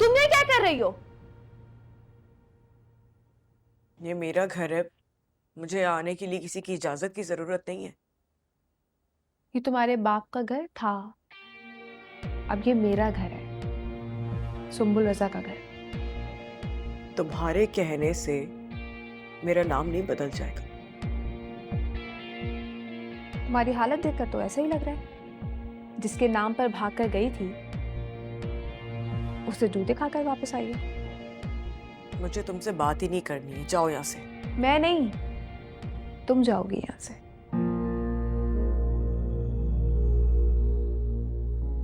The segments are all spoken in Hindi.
तुम ये क्या कर रही हो? ये मेरा घर है, मुझे आने के लिए किसी की इजाजत की जरूरत नहीं है। ये तुम्हारे बाप का घर था, अब ये मेरा घर है, सुम्बुल रजा का घर। तुम्हारे कहने से मेरा नाम नहीं बदल जाएगा। तुम्हारी हालत देखकर तो ऐसा ही लग रहा है, जिसके नाम पर भागकर गई थी उसे जूते खाकर वापस आई है। मुझे तुमसे बात ही नहीं करनी है, जाओ यहाँ से। मैं नहीं, तुम जाओगी यहाँ से।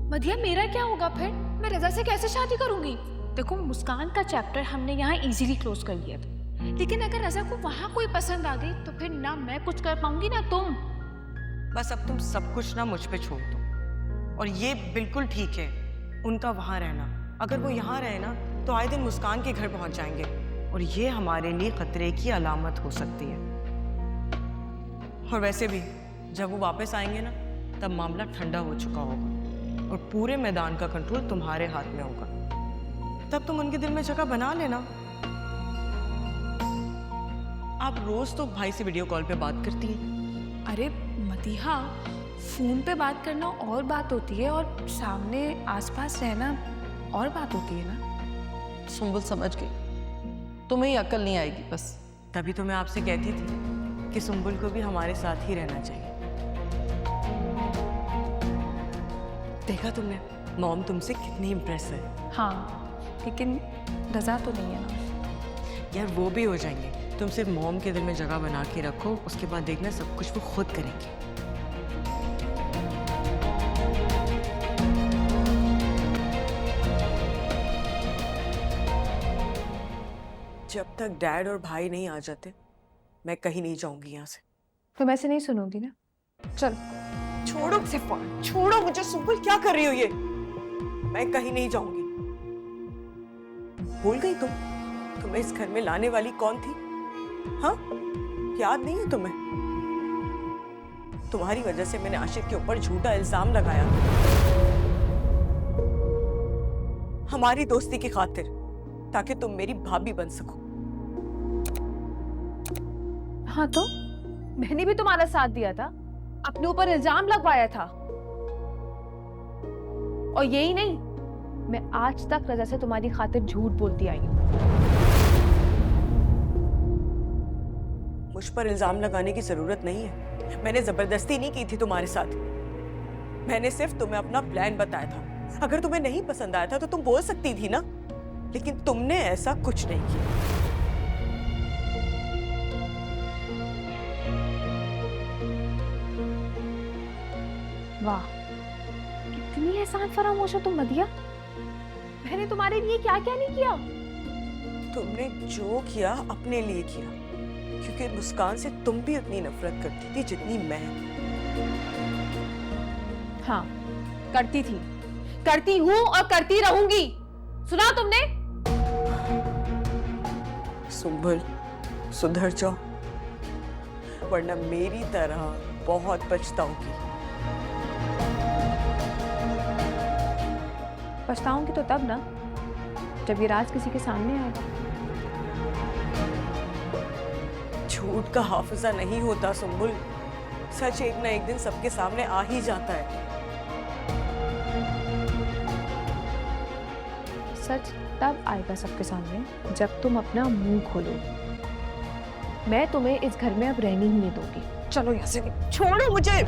मधिया, मेरा क्या होगा फिर? मैं रजा से कैसे शादी करूंगी? देखो, मुस्कान का चैप्टर हमने यहाँ इजीली क्लोज कर लिया था, लेकिन अगर रजा को वहां कोई पसंद आ गई तो फिर ना मैं कुछ कर पाऊंगी ना तुम। बस अब तुम सब कुछ ना मुझ पे छोड़ दो। और ये बिल्कुल ठीक है उनका वहां रहना। अगर वो यहाँ रहे ना तो आए दिन मुस्कान के घर पहुंच जाएंगे, और ये हमारे लिए खतरे की अलामत हो सकती है। और वैसे भी जब वो वापस आएंगे ना, तब मामला ठंडा हो चुका होगा और पूरे मैदान का कंट्रोल तुम्हारे हाथ में होगा। तब तुम उनके दिल में जगह बना लेना। आप रोज तो भाई से वीडियो कॉल पे बात करती हैं। अरे मदिहा, फोन पे बात करना और बात होती है और सामने आसपास रहना और बात होती है ना। सुम्बुल समझ गई, तुम्हें ही अकल नहीं आएगी बस। तभी तो मैं आपसे कहती थी कि सुम्बुल को भी हमारे साथ ही रहना चाहिए। देखा तुमने, मॉम तुमसे कितनी इम्प्रेस है। हाँ, लेकिन रजा तो नहीं है ना। यार वो भी हो जाएंगे, तुम सिर्फ मॉम के दिल में जगह बना के रखो, उसके बाद देखना सब कुछ वो खुद करेंगे। जब तक डैड और भाई नहीं आ जाते मैं कहीं नहीं जाऊंगी यहाँ से। तुम ऐसे नहीं सुनोगी ना? चल। छोड़ो सिफान, छोड़ो मुझे। सुम्बुल क्या कर रही हो ये? मैं कहीं नहीं जाऊंगी। भूल गई तुम्हें इस घर में लाने वाली कौन थी? हाँ, याद नहीं है तुम्हें? तुम्हारी वजह से मैंने आशिक के ऊपर झूठा इल्जाम लगाया, हमारी दोस्ती की खातिर, ताकि तुम मेरी भाभी बन सको। हाँ तो मैंने भी तुम्हारा साथ दिया था, अपने ऊपर इल्जाम लगवाया था। और यही नहीं, मैं आज तक रजा से तुम्हारी खातिर झूठ बोलती आई हूँ। मुझ पर इल्जाम लगाने की जरूरत नहीं है। मैंने जबरदस्ती नहीं की थी तुम्हारे साथ। मैंने सिर्फ तुम्हें अपना प्लान बताया था। अगर तुम्हें नहीं पसंद आया था तो तुम बोल सकती थी ना, लेकिन तुमने ऐसा कुछ नहीं किया। वाह, कितनी एहसान फरामोश हो तुम मदिया। मैंने तुम्हारे लिए क्या क्या नहीं किया। तुमने जो किया अपने लिए किया, क्योंकि मुस्कान से तुम भी उतनी नफरत करती थी जितनी मैं। हाँ, करती थी, करती हूँ और करती रहूंगी। सुना तुमने? सुम्बुल, सुधर जाओ, वरना मेरी तरह बहुत पछताओगी। पछताऊंगी तो तब ना, जब ये राज किसी के सामने आएगा। झूठ का हाफिजा नहीं होता सुम्बुल, सच एक ना एक दिन सबके सामने आ ही जाता है। सच तब आएगा सबके सामने जब तुम अपना मुंह खोलोगे। मैं तुम्हें इस घर में अब रहने ही नहीं दूंगी। चलो यहाँ से, छोड़ो मुझे।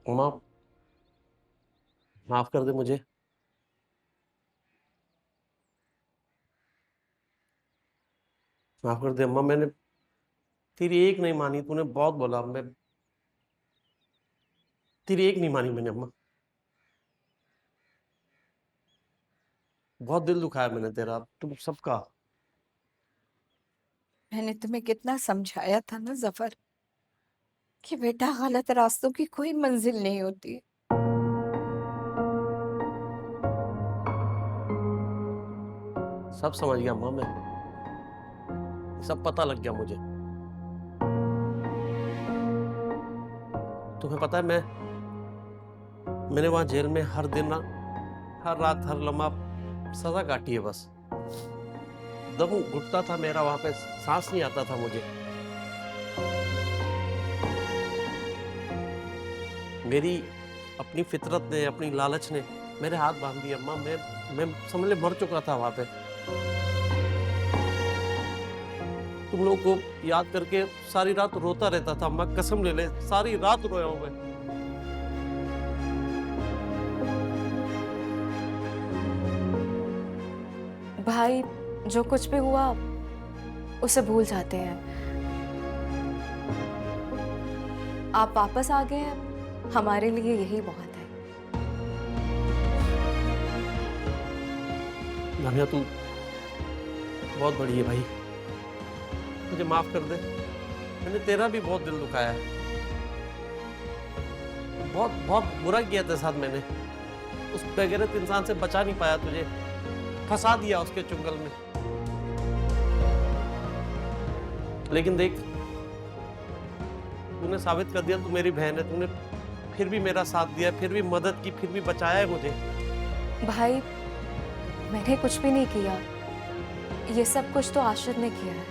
उमा, माफ कर दे मुझे। माफ कर दे अम्मा, मैंने तेरी एक नहीं मानी, तूने बहुत बोला, मैं तेरी एक नहीं मानी मैंने अम्मा। बहुत दिल दुखाया मैंने तेरा, तुम सबका। मैंने तुम्हें कितना समझाया था ना जफर कि बेटा गलत रास्तों की कोई मंजिल नहीं होती। सब समझ गया अम्मा, मैं सब पता लग गया मुझे। तुम्हें पता है मैंने वहां जेल में हर दिन ना, हर रात, हर लम्हा सजा काटी है। बस दम घुटता था मेरा वहां पे, सांस नहीं आता था मुझे। मेरी अपनी फितरत ने, अपनी लालच ने मेरे हाथ बांध दिए अम्मा। मैं समझ ले मर चुका था वहां पे। तुम लोगों को याद करके सारी रात रोता रहता था अम्मा, कसम ले ले, सारी रात रोया हूं मैं। भाई जो कुछ भी हुआ उसे भूल जाते हैं। आप वापस आ गए हैं, हमारे लिए यही बहुत है। लामिया तू बहुत बड़ी है भाई, मुझे माफ कर दे। मैंने तेरा भी बहुत दिल दुखाया है, बहुत बहुत बुरा किया तेरे साथ मैंने। उस बेगैरत इंसान से बचा नहीं पाया तुझे, फंसा दिया उसके चुंगल में। लेकिन देख, तूने साबित कर दिया तू मेरी बहन है। तूने फिर भी मेरा साथ दिया, फिर भी मदद की, फिर भी बचाया है मुझे। भाई मैंने कुछ भी नहीं किया, ये सब कुछ तो आशिर ने किया है।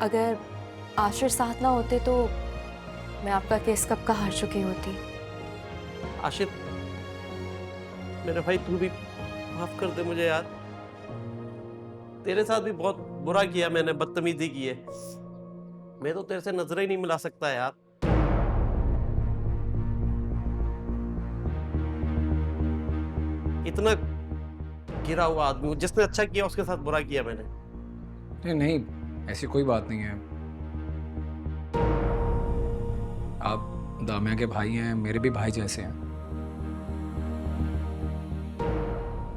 अगर आशिर साथ ना होते तो मैं आपका केस कब का हार चुकी होती। आशिर, मेरे भाई तू भी माफ कर दे मुझे यार। तेरे साथ भी बहुत बुरा किया मैंने, बदतमीजी की है। मैं तो तेरे से नजरें ही नहीं मिला सकता यार। इतना गिरा हुआ आदमी हूं, जिसने अच्छा किया उसके साथ बुरा किया मैंने। नहीं नहीं, ऐसी कोई बात नहीं है। आप दामिया के भाई हैं, मेरे भी भाई जैसे हैं।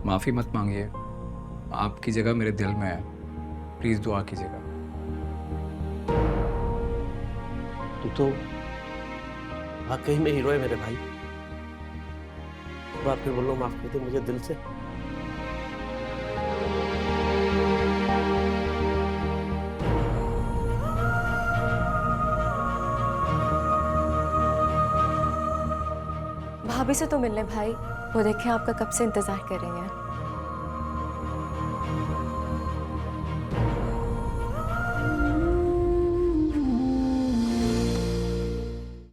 माफी मत मांगिए, आपकी जगह मेरे दिल में है। प्लीज दुआ कीजिएगा। तू तो वाकई में हीरो है मेरे भाई। बात फिर बोलो, माफ कर दे मुझे दिल से। भाभी से तो मिलने भाई, वो देखें आपका कब से इंतजार कर रही हैं।